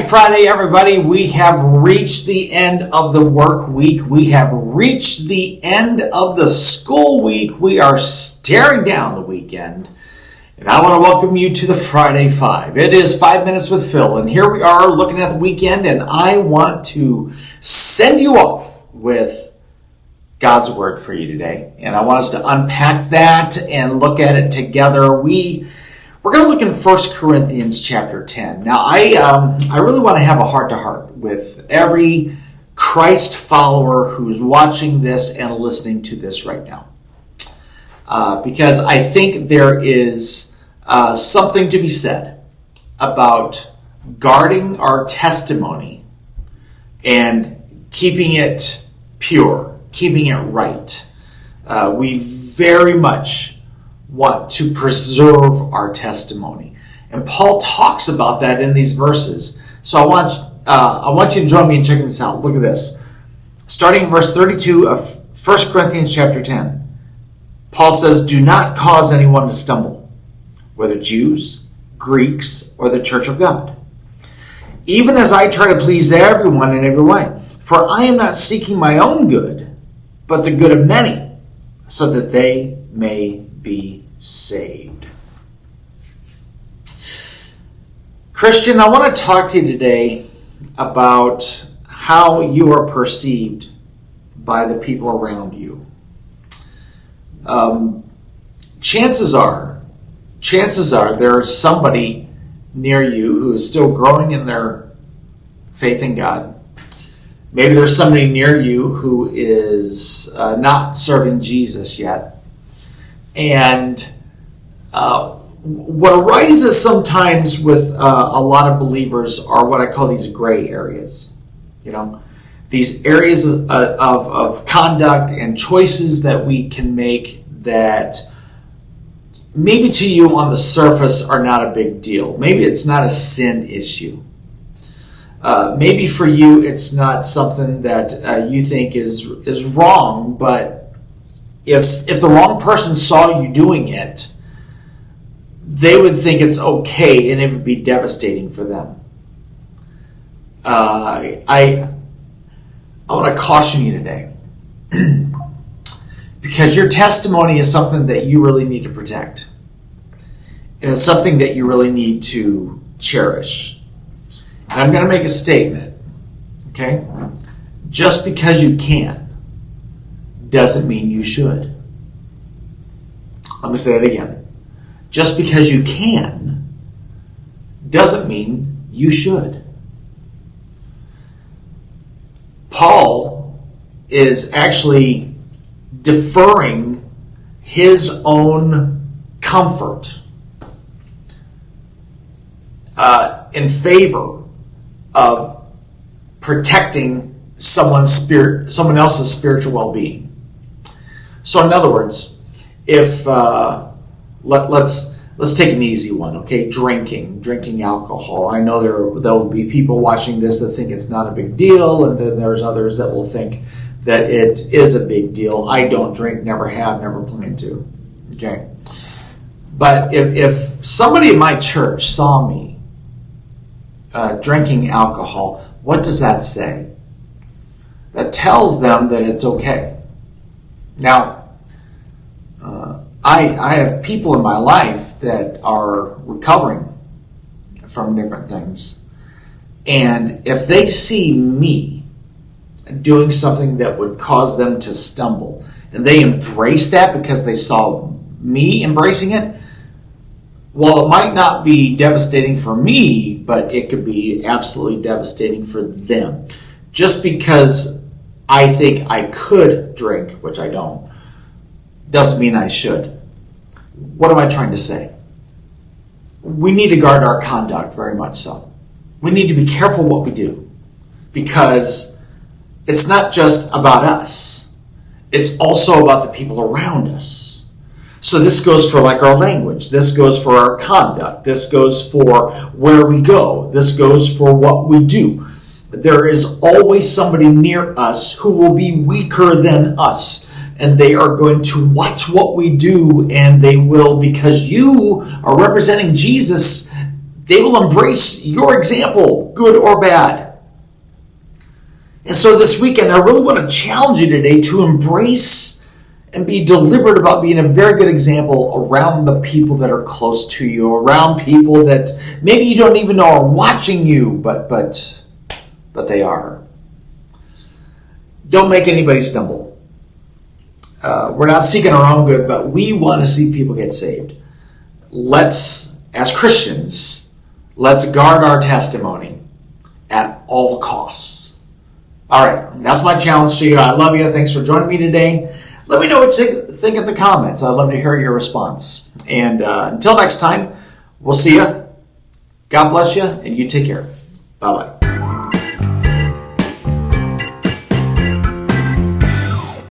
Friday, everybody. We have reached the end of the work week. We have reached the end of the school week. We are staring down the weekend. And I want to welcome you to the Friday Five. It is 5 Minutes with Phil. And here we are looking at the weekend. And I want to send you off with God's Word for you today. And I want us to unpack that and look at it together. We're going to look in 1 Corinthians chapter 10. Now, I really want to have a heart-to-heart with every Christ follower who's watching this and listening to this right now. Because I think there is something to be said about guarding our testimony and keeping it pure, keeping it right. We very much want to preserve our testimony. And Paul talks about that in these verses. So I want you to join me in checking this out. Look at this. Starting in verse 32 of 1 Corinthians chapter 10. Paul says, "Do not cause anyone to stumble, whether Jews, Greeks, or the church of God. Even as I try to please everyone in every way. For I am not seeking my own good, but the good of many, so that they may be saved." Christian, I want to talk to you today about how you are perceived by the people around you. Chances are there's somebody near you who is still growing in their faith in God. Maybe there's somebody near you who is not serving Jesus yet. And what arises sometimes with a lot of believers are what I call these gray areas. You know, these areas of conduct and choices that we can make that maybe to you on the surface are not a big deal. Maybe it's not a sin issue. Maybe for you it's not something that you think is wrong, but if the wrong person saw you doing it, they would think it's okay and it would be devastating for them. I want to caution you today because your testimony is something that you really need to protect. And it's something that you really need to cherish. And I'm going to make a statement, okay? Just because you can doesn't mean you should. Let me say that again. Just because you can doesn't mean you should. Paul is actually deferring his own comfort in favor of protecting someone else's spiritual well-being. So in other words, if let's take an easy one, okay? Drinking alcohol. I know there will be people watching this that think it's not a big deal, and then there's others that will think that it is a big deal. I don't drink, never have, never plan to. Okay, but if somebody in my church saw me drinking alcohol, what does that say? That tells them that it's okay. Now, I have people in my life that are recovering from different things. And if they see me doing something that would cause them to stumble, and they embrace that because they saw me embracing it, well, it might not be devastating for me, but it could be absolutely devastating for them. Just because I think I could drink, which I don't, doesn't mean I should. What am I trying to say? We need to guard our conduct, very much so. We need to be careful what we do, because it's not just about us. It's also about the people around us. So this goes for like our language. This goes for our conduct. This goes for where we go. This goes for what we do. There is always somebody near us who will be weaker than us. And they are going to watch what we do, and they will, because you are representing Jesus, they will embrace your example, good or bad. And so this weekend, I really want to challenge you today to embrace and be deliberate about being a very good example around the people that are close to you, around people that maybe you don't even know are watching you, but they are. Don't make anybody stumble. We're not seeking our own good, but we want to see people get saved. Let's, as Christians, let's guard our testimony at all costs. All right, that's my challenge to you. I love you. Thanks for joining me today. Let me know what you think in the comments. I'd love to hear your response. And until next time, we'll see you. God bless you, and you take care. Bye-bye.